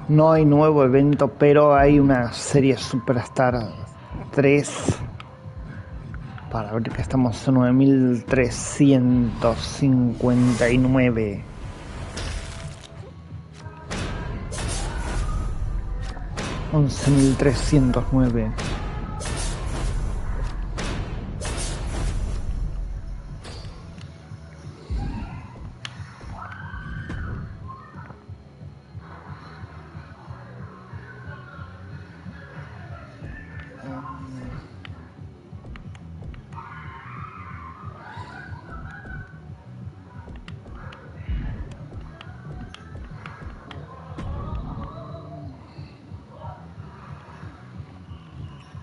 No hay nuevo evento, pero hay una serie Superstar 3 para ver que estamos en 9359. 11309.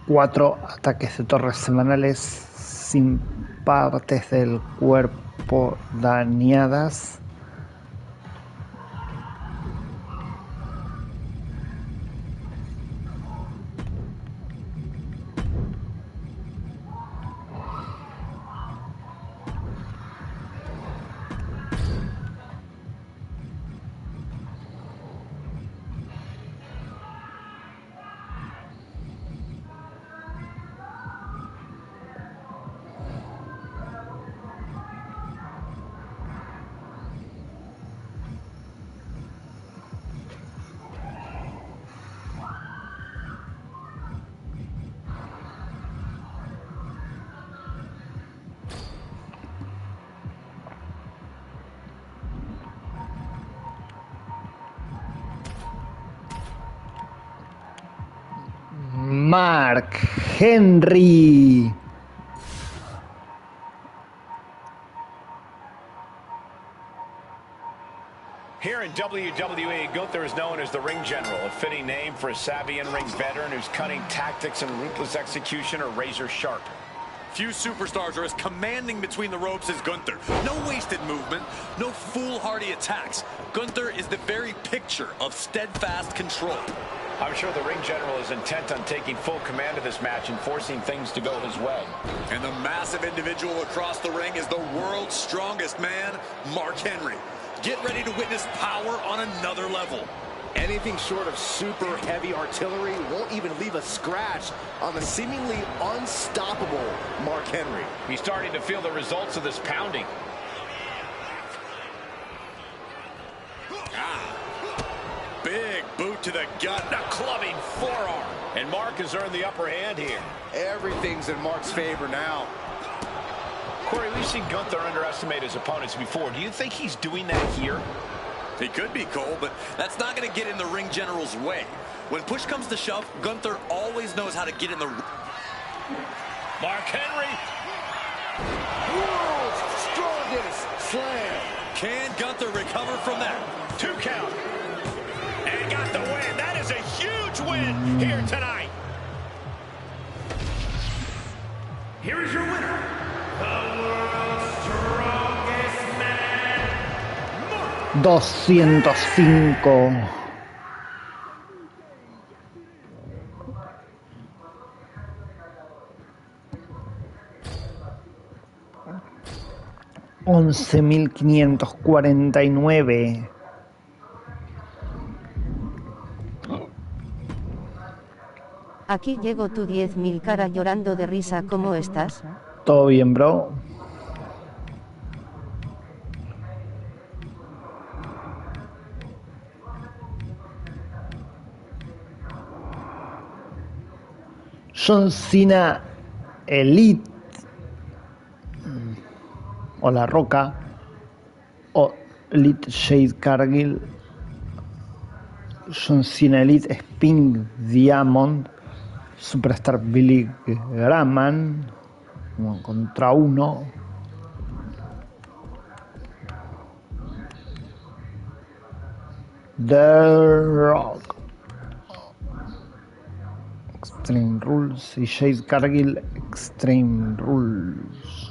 Cuatro ataques de torres semanales sin partes del cuerpo dañadas. Mark Henry. Here in WWE, Gunther is known as the Ring General, a fitting name for a savvy in-ring veteran whose cunning tactics and ruthless execution are razor sharp. Few superstars are as commanding between the ropes as Gunther. No wasted movement, no foolhardy attacks. Gunther is the very picture of steadfast control. I'm sure the Ring General is intent on taking full command of this match and forcing things to go his way. And the massive individual across the ring is the world's strongest man, Mark Henry. Get ready to witness power on another level. Anything short of super heavy artillery won't even leave a scratch on the seemingly unstoppable Mark Henry. He's starting to feel the results of this pounding. Big boot to the gut, a clubbing forearm. And Mark has earned the upper hand here. Everything's in Mark's favor now. Corey, we've seen Gunther underestimate his opponents before. Do you think he's doing that here? He could be, Cole, but that's not going to get in the Ring General's way. When push comes to shove, Gunther always knows how to get in the... Mark Henry. World's strongest slam. Can Gunther recover from that? 2 count. And got the win. That is a huge win here tonight. Here is your winner, the world's strongest man, Mark. 205. $11,549. Aquí llegó tu 10.000 cara llorando de risa. ¿Cómo estás? Todo bien, bro. John Cena Elite o La Roca o Elite Jade Cargill, John Cena Elite Spin Diamond, Superstar Billy Graham 1 contra 1. The Rock, Extreme Rules y Jade Cargill Extreme Rules.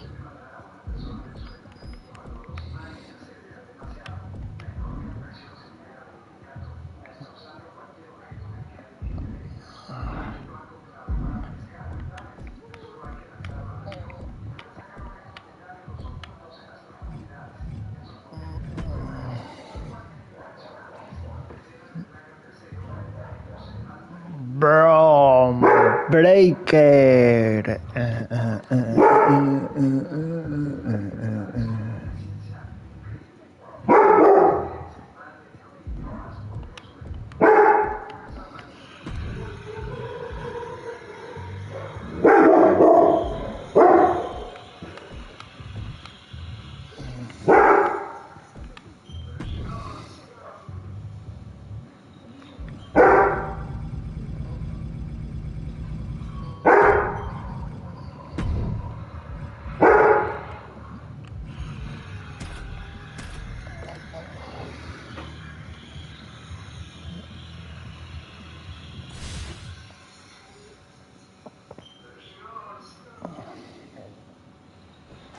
Bro, Breaker.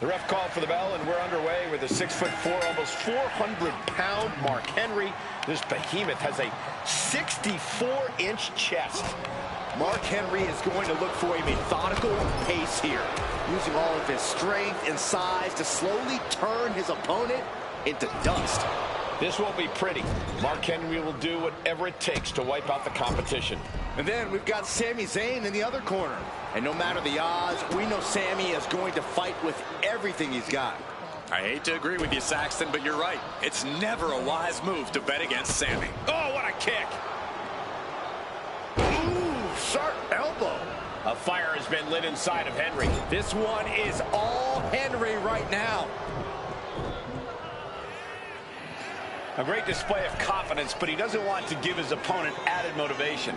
The ref called for the bell, and we're underway with a 6'4", almost 400-pound Mark Henry. This behemoth has a 64-inch chest. Mark Henry is going to look for a methodical pace here, using all of his strength and size to slowly turn his opponent into dust. This won't be pretty. Mark Henry will do whatever it takes to wipe out the competition. And then we've got Sami Zayn in the other corner. And no matter the odds, we know Sami is going to fight with everything he's got. I hate to agree with you, Saxton, but you're right. It's never a wise move to bet against Sami. Oh, what a kick! Ooh, sharp elbow. A fire has been lit inside of Henry. This one is all Henry right now. A great display of confidence, but he doesn't want to give his opponent added motivation.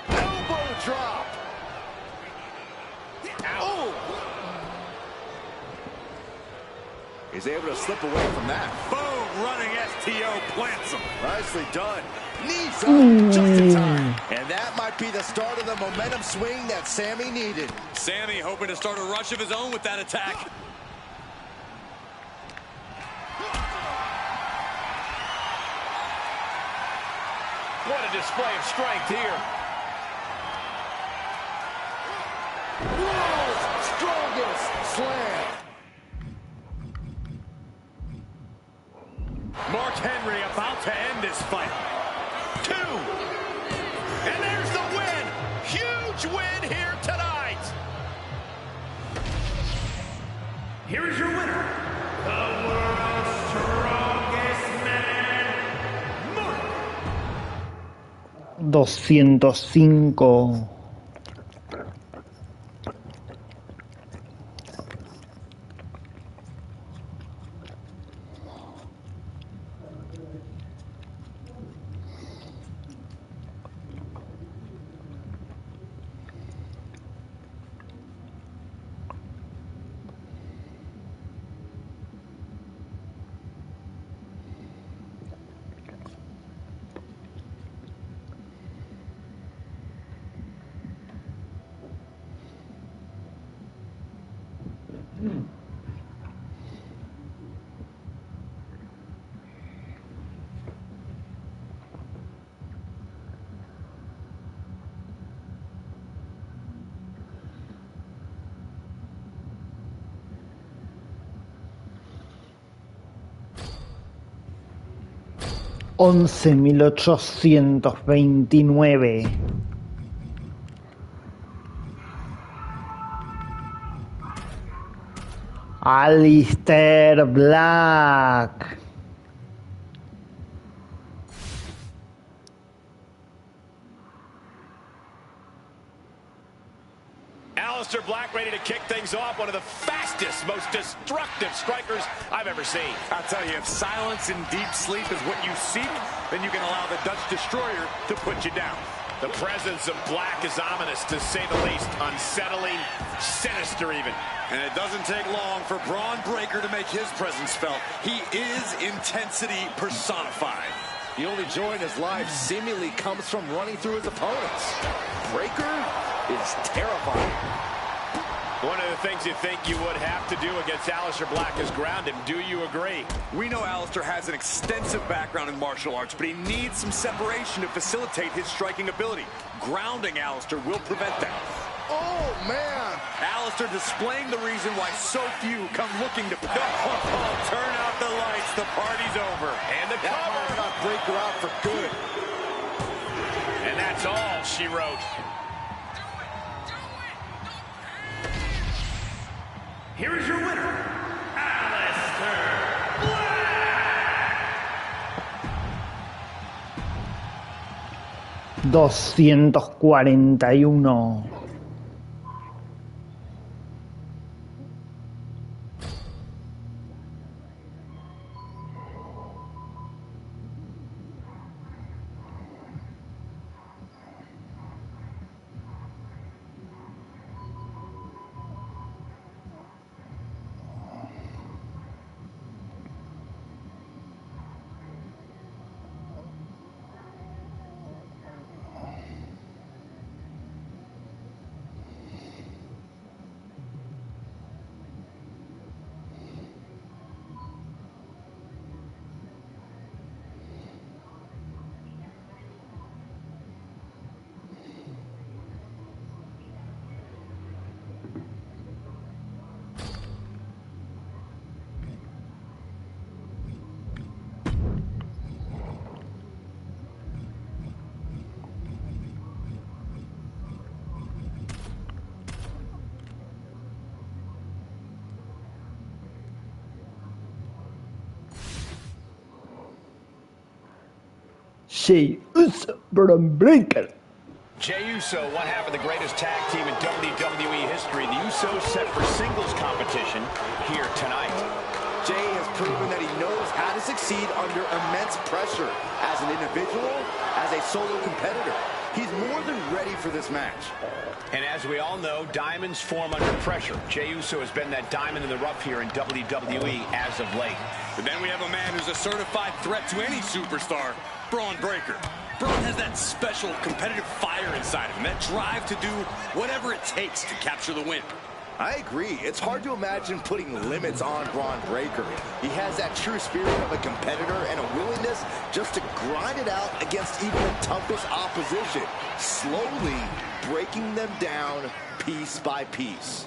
Elbow drop. Oh! He's able to slip away from that. Boom! Running STO plants him. Nicely done. Knees up just in time. And that might be the start of the momentum swing that Sami needed. Sami hoping to start a rush of his own with that attack. What a display of strength here. World's strongest slam. Mark Henry about to end this fight. 2. And there's the win. Huge win here tonight. Here is your winner, the world's strongest man, Mark. 205. $11,829. Alistair Black. Alistair Black ready to kick things off. One of the fastest, most destructive strikers I've ever seen. I'll tell you, if silence and deep sleep is what you seek, then you can allow the Dutch Destroyer to put you down. The presence of Black is ominous, to say the least. Unsettling, sinister even. And it doesn't take long for Braun Breaker to make his presence felt. He is intensity personified. The only joy in his life seemingly comes from running through his opponents. Breaker is terrifying. One of the things you think you would have to do against Alistair Black is ground him. Do you agree? We know Alistair has an extensive background in martial arts, but he needs some separation to facilitate his striking ability. Grounding Alistair will prevent that. Oh, man. Alistair displaying the reason why so few come looking to pass. Oh, turn out the lights. The party's over. And the That cover. might got Breaker out for good. And that's all she wrote. Here is your winner, Aleister Black. 241. Jey Uso, Braun Breaker. Jey Uso, one half of the greatest tag team in WWE history. The Usos set for singles competition here tonight. Jey has proven that he knows how to succeed under immense pressure as an individual, as a solo competitor. He's more than ready for this match. And as we all know, diamonds form under pressure. Jey Uso has been that diamond in the rough here in WWE as of late. But then we have a man who's a certified threat to any superstar, Braun Breaker. Braun has that special competitive fire inside of him, that drive to do whatever it takes to capture the win. I agree. It's hard to imagine putting limits on Braun Breaker. He has that true spirit of a competitor and a willingness just to grind it out against even the toughest opposition, slowly breaking them down piece by piece.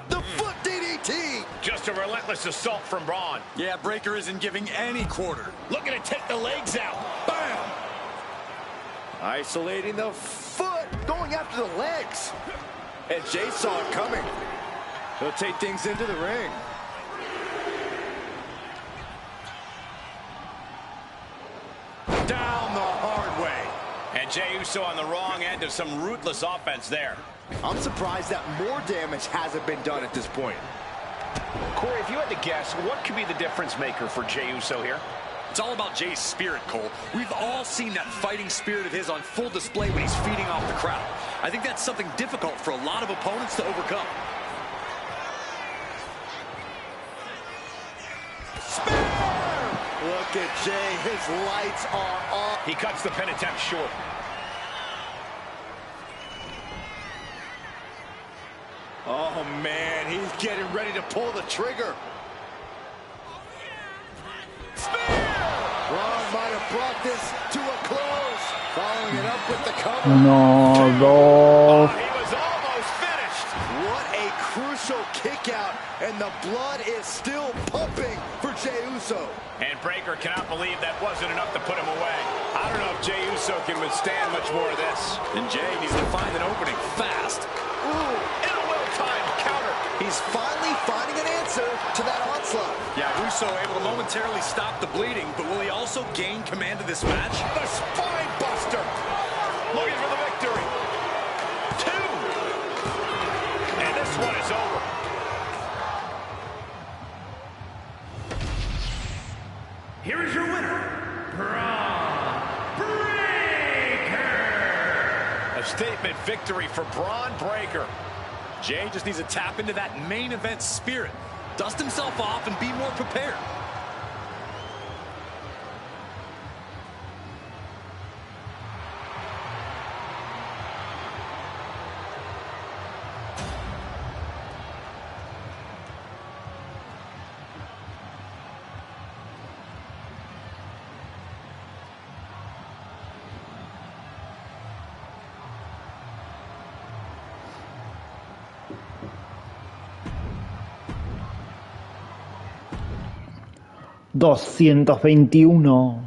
The foot DDT! Just a relentless assault from Braun. Yeah, Breaker isn't giving any quarter. Looking to take the legs out. Bam! Isolating the foot, going after the legs. And Jey saw it coming. He'll take things into the ring. Down the hard way. And Jey Uso on the wrong end of some ruthless offense there. I'm surprised that more damage hasn't been done at this point. Corey, if you had to guess, what could be the difference maker for Jey Uso here? It's all about Jey's spirit, Cole. We've all seen that fighting spirit of his on full display when he's feeding off the crowd. I think that's something difficult for a lot of opponents to overcome. Spear! Look at Jey, his lights are off. He cuts the pin attempt short. Oh man, he's getting ready to pull the trigger. Spear! Braun might have brought this to a close. Following it up with the cover. 1, 2. He was almost finished. What a crucial kick out, and the blood is still pumping for Jey Uso. And Breaker cannot believe that wasn't enough to put him away. I don't know if Jey Uso can withstand much more of this. And Jey needs to find an opening fast. Ooh, and a well-timed counter. He's finally finding an answer to that onslaught. Yeah, Uso able to momentarily stop the bleeding, but will he also gain command of this match? The spine buster. Looking for the victory. 2. And this one is over. Here is your winner, Braun Breaker. A statement victory for Braun Breaker. Jey just needs to tap into that main event spirit, dust himself off, and be more prepared. $221.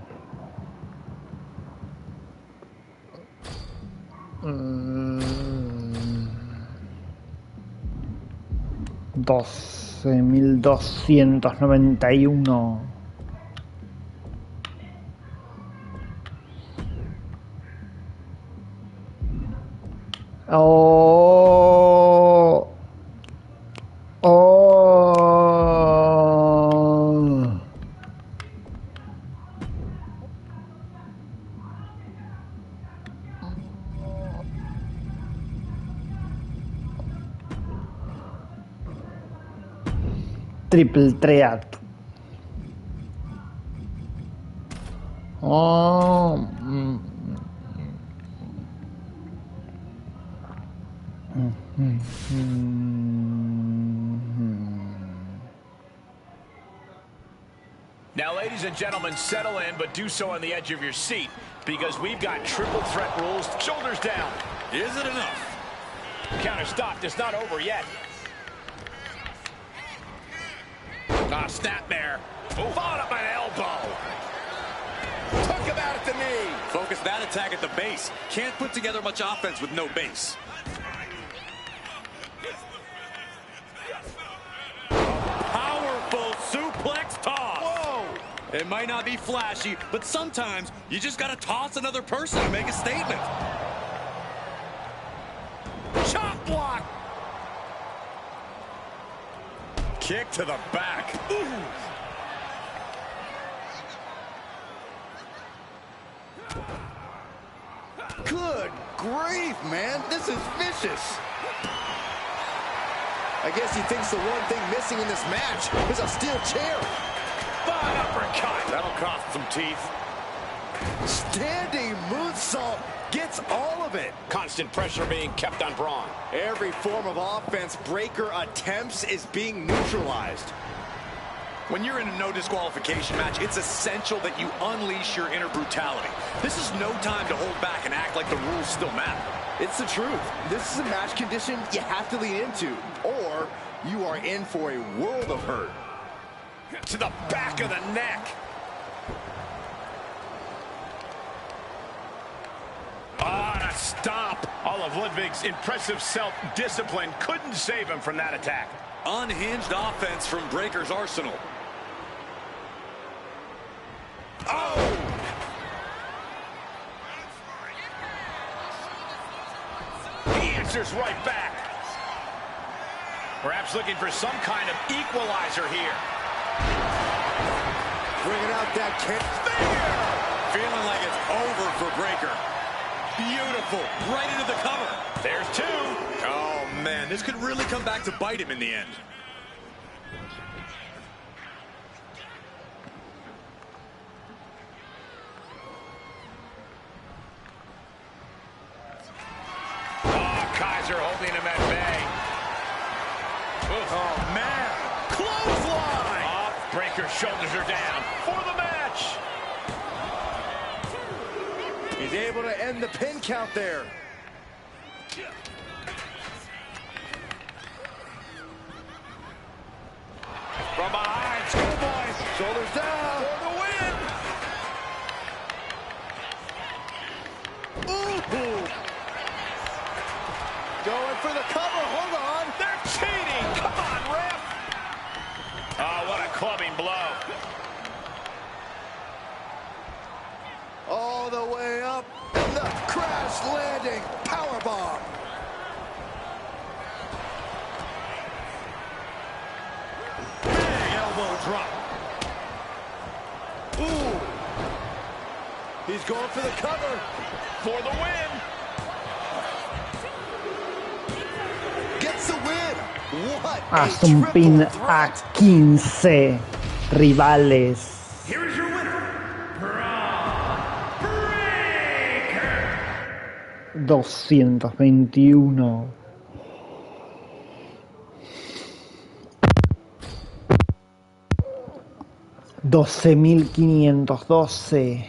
12.291. Oh. Oh. Triple threat. Oh. Now, ladies and gentlemen, settle in, but do so on the edge of your seat, because we've got triple threat rules. Shoulders down. Is it enough? Counter stopped. It's not over yet. Ah, snap there. Oh, followed up by an elbow. Took him out at the knee. Focus that attack at the base. Can't put together much offense with no base. Powerful suplex toss. Whoa. It might not be flashy, but sometimes you just got to toss another person to make a statement. Chop block. Kick to the back. Ooh. Good grief, man. This is vicious. I guess he thinks the one thing missing in this match is a steel chair. An uppercut. That'll cost some teeth. Standing moonsault gets all of it. Constant pressure being kept on Braun. Every form of offense Breaker attempts is being neutralized. When you're in a no disqualification match, it's essential that you unleash your inner brutality. This is no time to hold back and act like the rules still matter. It's the truth. This is a match condition you have to lean into, or you are in for a world of hurt. To the back of the neck. Ah, and a stomp. All of Ludwig's impressive self-discipline couldn't save him from that attack. Unhinged offense from Breaker's arsenal. Oh! He answers right back. Perhaps looking for some kind of equalizer here. Bringing out that kick. Feeling like it's over for Breaker. Beautiful. Right into the cover. There's two. Oh, man. This could really come back to bite him in the end. Oh, Kaiser holding him at bay. Oof. Oh, man. Clothesline. Oh, Breaker's shoulders are down for the match. He's able to end the pin count there. From behind, Schoolboy. Shoulders down. For the win. Ooh. Going for the cover. Hold on. They're cheating. Come on, ref. Oh, what a clubbing blow. All the way up. And the crash landing powerbomb. Big elbow drop. Ooh. He's going for the cover. For the win. Gets the win. What Haz a un triple pin a threat. 15 rivales. Here is your winner, Braun Breaker. 221. $12.512.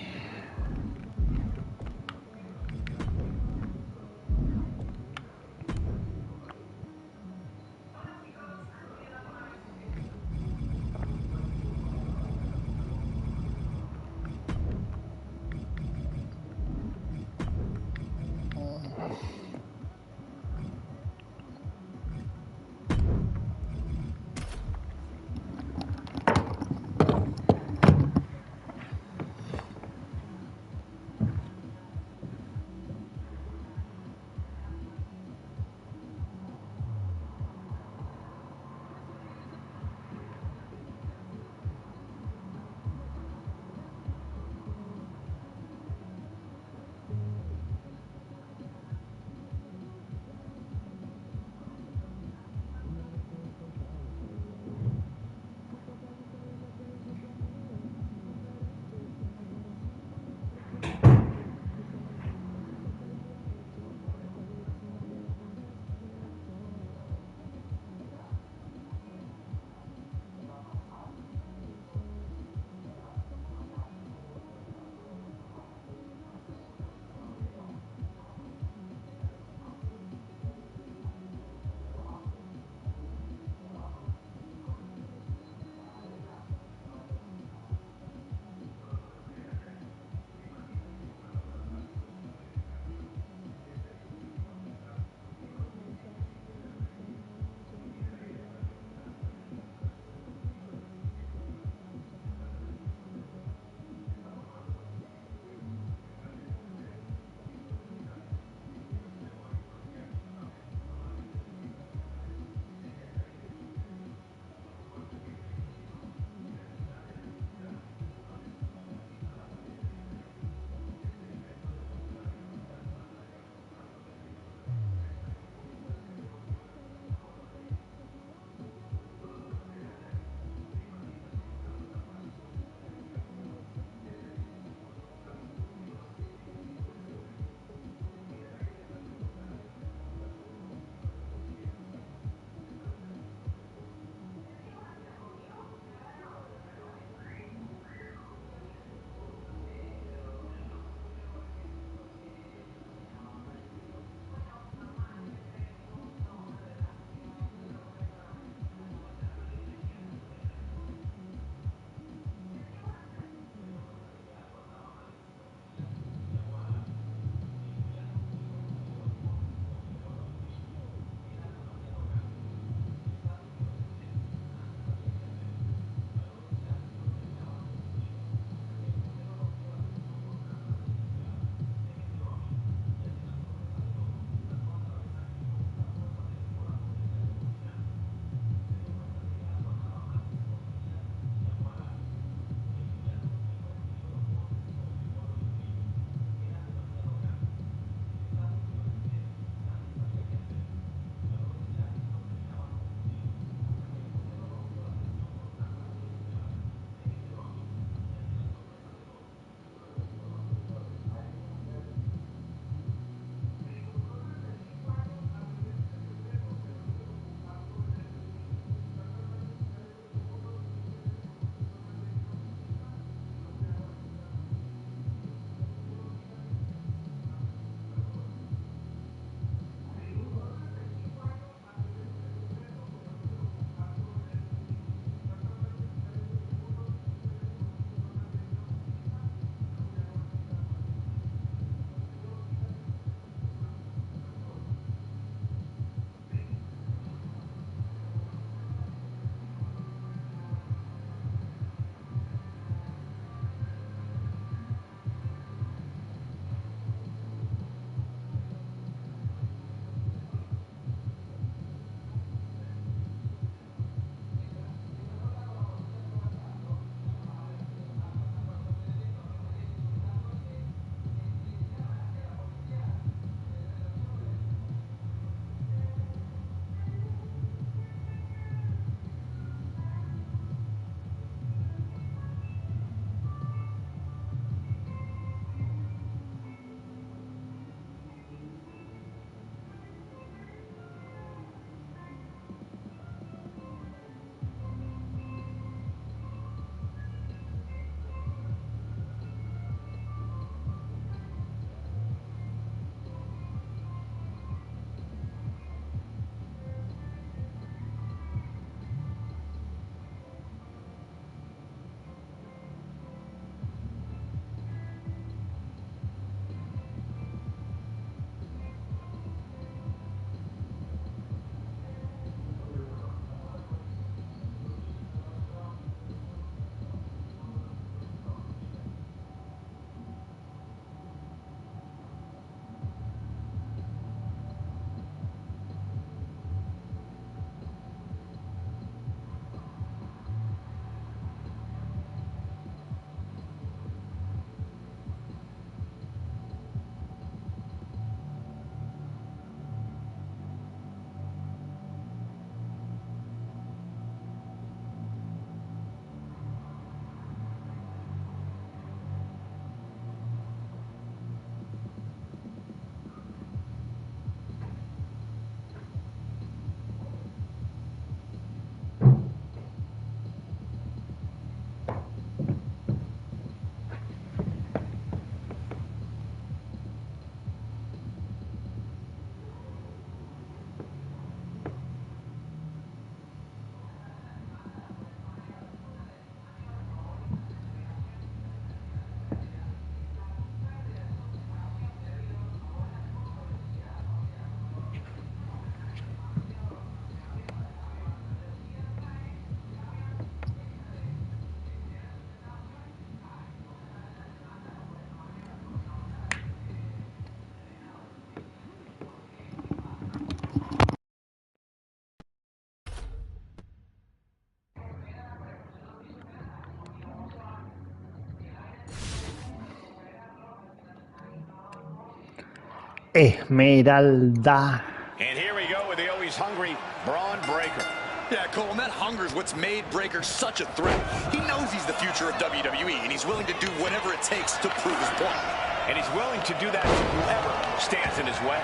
Esmeralda. And here we go with the always hungry Braun Breaker. Yeah, Cole, and that hunger is what's made Breaker such a threat. He knows he's the future of WWE, and he's willing to do whatever it takes to prove his point. And he's willing to do that to whoever stands in his way.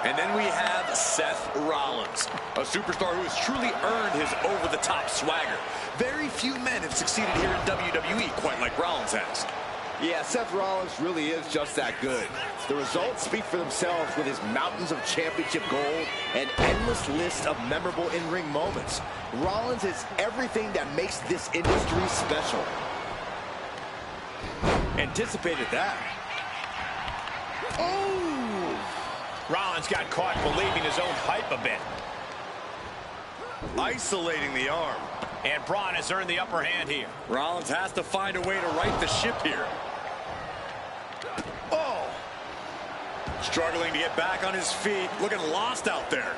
And then we have Seth Rollins, a superstar who has truly earned his over-the-top swagger. Very few men have succeeded here in WWE quite like Rollins has. Yeah, Seth Rollins really is just that good. The results speak for themselves with his mountains of championship gold and endless list of memorable in-ring moments. Rollins is everything that makes this industry special. Anticipated that. Oh! Rollins got caught believing his own hype a bit. Isolating the arm. And Braun has earned the upper hand here. Rollins has to find a way to right the ship here. Oh! Struggling to get back on his feet. Looking lost out there.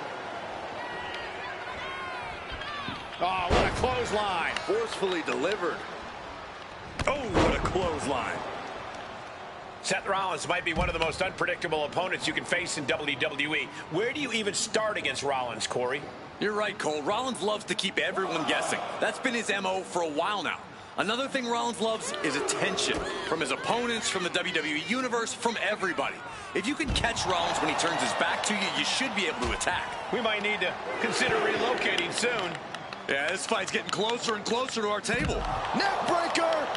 Oh, what a clothesline. Forcefully delivered. Oh, what a clothesline. Seth Rollins might be one of the most unpredictable opponents you can face in WWE. Where do you even start against Rollins, Corey? You're right, Cole. Rollins loves to keep everyone guessing. That's been his MO for a while now. Another thing Rollins loves is attention. From his opponents, from the WWE Universe, from everybody. If you can catch Rollins when he turns his back to you, you should be able to attack. We might need to consider relocating soon. Yeah, this fight's getting closer and closer to our table. Neck breaker!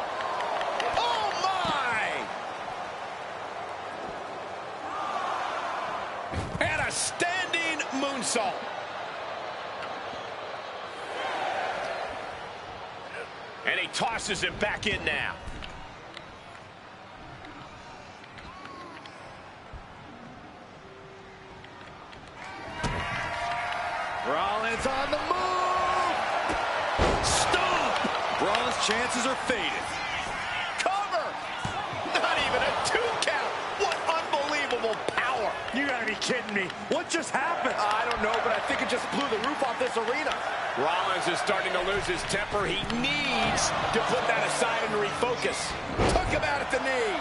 Oh, my! And a standing moonsault. And he tosses him back in now. Rollins on the move! Stomp! Braun's chances are faded. Cover! Not even a 2 count. What unbelievable power. You gotta be kidding me. What just happened? I don't know, but I think it just blew the roof off this arena. Rollins is starting to lose his temper. He needs to put that aside and refocus. Took him out at the knee.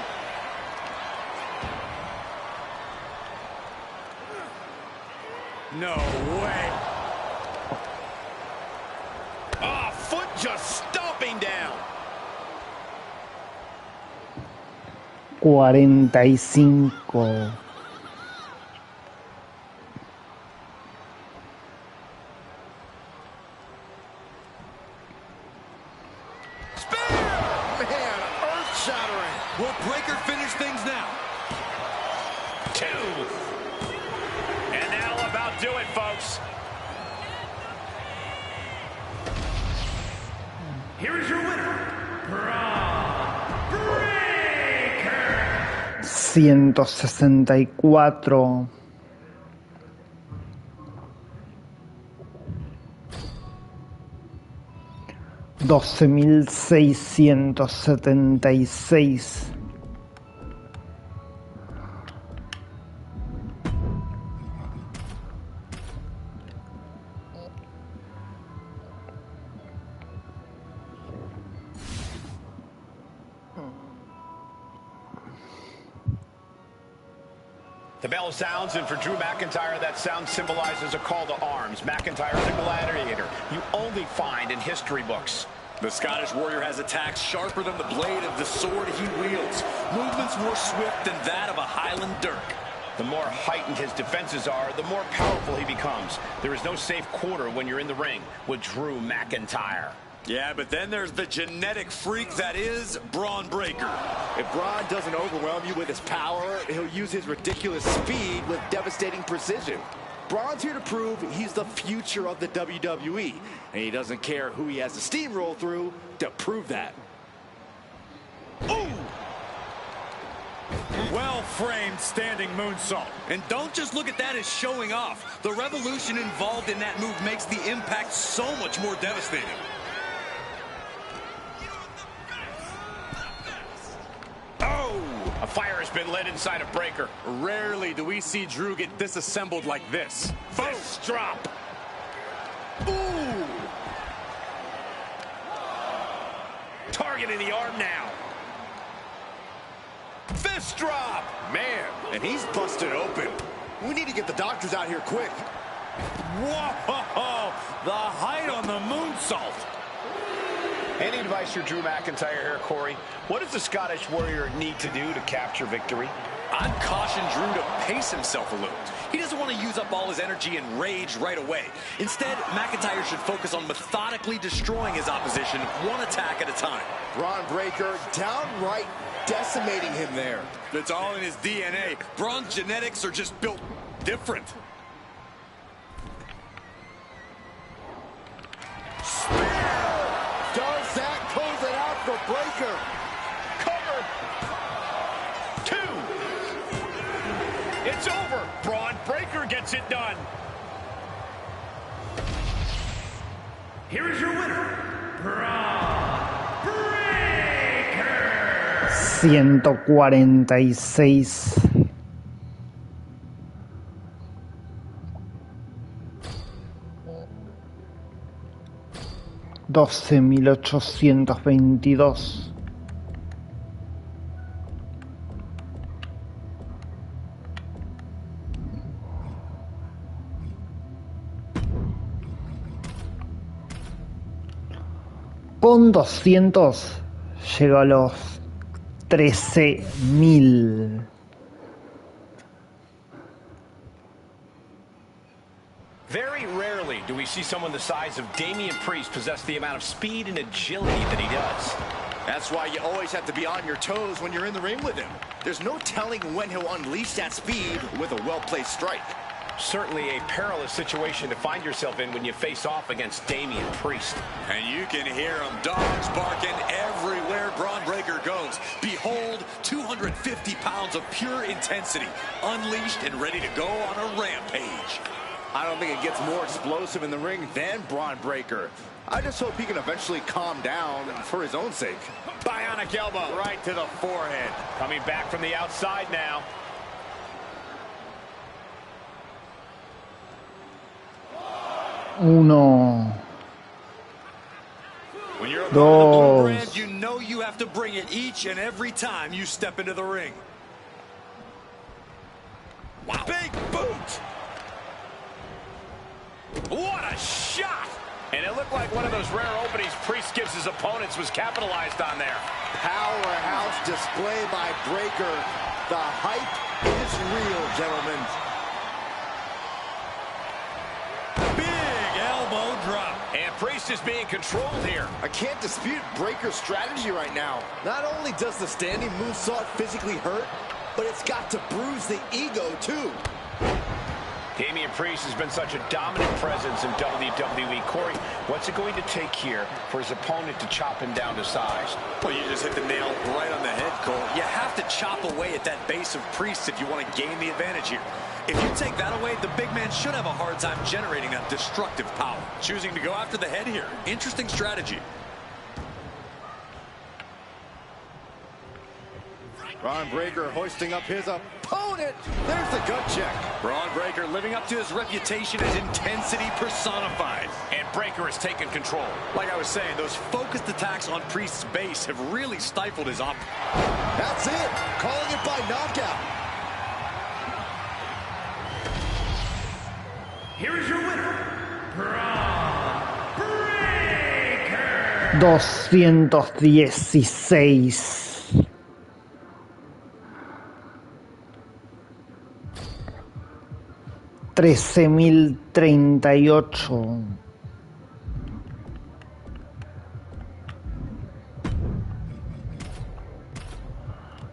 No way. Oh, foot just stomping down. 45. Man, earth-shattering. Will Breaker finish things now? 2. And that'll about do it, folks. Here is your winner, Braun Breaker. 164. 12.676. The bell sounds, and for Drew McIntyre, that sound symbolizes a call to arms. McIntyre's a gladiator you only find in history books. The Scottish Warrior has attacks sharper than the blade of the sword he wields. Movements more swift than that of a Highland dirk. The more heightened his defenses are, the more powerful he becomes. There is no safe quarter when you're in the ring with Drew McIntyre. Yeah, but then there's the genetic freak that is Braun Breaker. If Braun doesn't overwhelm you with his power, he'll use his ridiculous speed with devastating precision. Braun's here to prove he's the future of the WWE, and he doesn't care who he has to steamroll through to prove that. Ooh! Well-framed standing moonsault. And don't just look at that as showing off. The revolution involved in that move makes the impact so much more devastating. A fire has been lit inside of Breaker. Rarely do we see Drew get disassembled like this. Fist drop. Ooh. Targeting the arm now. Fist drop. Man, and he's busted open. We need to get the doctors out here quick. Whoa! The height on the moonsault. Any advice for Drew McIntyre here, Corey? What does the Scottish Warrior need to do to capture victory? I'd caution Drew to pace himself a little. He doesn't want to use up all his energy and rage right away. Instead, McIntyre should focus on methodically destroying his opposition one attack at a time. Braun Breaker downright decimating him there. It's all in his DNA. Braun's genetics are just built different. Does that close it out for Breaker? Cover. 2. It's over. Braun Breaker gets it done. Here is your winner, Braun Breaker. 146. $12,822. Con 200 llegó a los 13,000. Very rarely do we see someone the size of Damian Priest possess the amount of speed and agility that he does. That's why you always have to be on your toes when you're in the ring with him. There's no telling when he'll unleash that speed with a well-placed strike. Certainly a perilous situation to find yourself in when you face off against Damian Priest. And you can hear him, dogs barking everywhere Braun Breaker goes. Behold, 250 pounds of pure intensity, unleashed and ready to go on a rampage. I don't think it gets more explosive in the ring than Braun Breaker. I just hope he can eventually calm down for his own sake. Bionic elbow right to the forehead. Coming back from the outside now. Uno. When you're a part of the blue brand, Dos. you know you have to bring it each and every time you step into the ring. Wow. Big boot. What a shot. And it looked like one of those rare openings Priest gives his opponents was capitalized on there. Powerhouse display by Breaker. The hype is real, gentlemen. Big elbow drop. And Priest is being controlled here. I can't dispute Breaker's strategy right now. Not only does the standing moonsault physically hurt, but it's got to bruise the ego, too. Damian Priest has been such a dominant presence in WWE. Corey, what's it going to take here for his opponent to chop him down to size? Well, you just hit the nail right on the head, Cole. You have to chop away at that base of Priest if you want to gain the advantage here. If you take that away, the big man should have a hard time generating that destructive power. Choosing to go after the head here. Interesting strategy. Braun Breaker hoisting up his opponent. There's the gut check. Braun Breaker living up to his reputation as intensity personified. And Breaker has taken control. Like I was saying, those focused attacks on Priest's base have really stifled his op. That's it. Calling it by knockout. Here is your winner, Braun Breaker. 216. $13,038.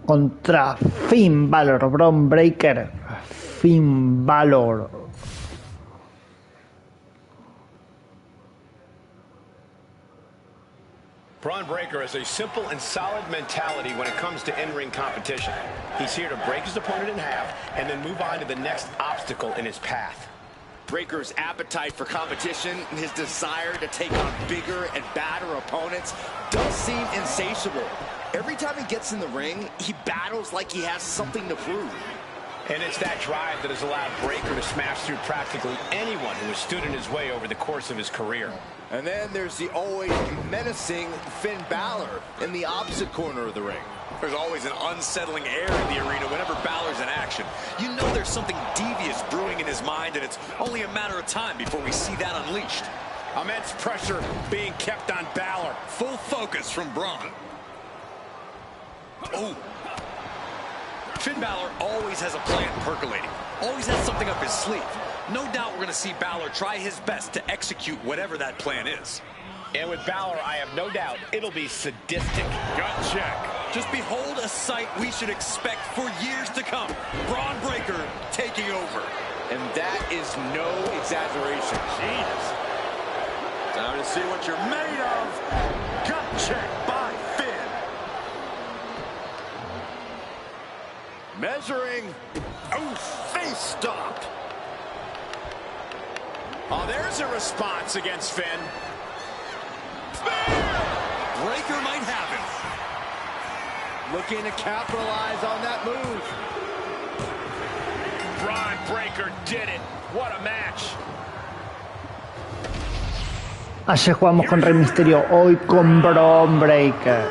Contra Finn Balor, Braun Breaker, Finn Balor. Braun Breaker has a simple and solid mentality when it comes to in-ring competition. He's here to break his opponent in half and then move on to the next obstacle in his path. Breaker's appetite for competition and his desire to take on bigger and badder opponents does seem insatiable. Every time he gets in the ring, he battles like he has something to prove. And it's that drive that has allowed Breaker to smash through practically anyone who has stood in his way over the course of his career. And then there's the always menacing Finn Balor in the opposite corner of the ring. There's always an unsettling air in the arena whenever Balor's in action. You know there's something devious brewing in his mind, and it's only a matter of time before we see that unleashed. Immense pressure being kept on Balor. Full focus from Braun. Oh. Finn Balor always has a plan percolating. Always has something up his sleeve. No doubt we're going to see Balor try his best to execute whatever that plan is. And with Balor, I have no doubt it'll be sadistic. Gut check. Just behold a sight we should expect for years to come. Braun Breaker taking over. And that is no exaggeration. Jesus. Time to see what you're made of. Gut check by Finn. Measuring. Oh, face stopped. Oh, there's a response against Finn. Breaker might have him. Looking to capitalize on that move. Braun Breaker did it. What a match. Ayer jugamos con Rey Mysterio, hoy con Braun Breaker.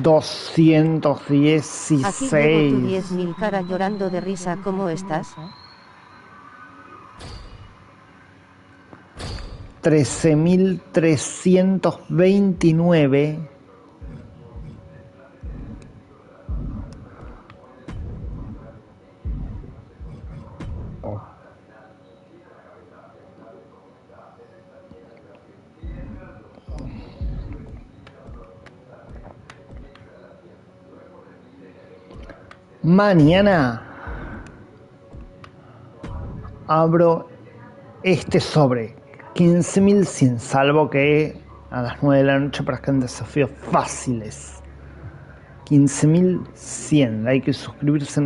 216. Aquí llevo tu 10.000 cara llorando de risa, ¿cómo estás? 13.329. Mañana abro este sobre 15.100, salvo que a las 9 de la noche aparezcan desafíos fáciles. 15.100, like y suscribirse.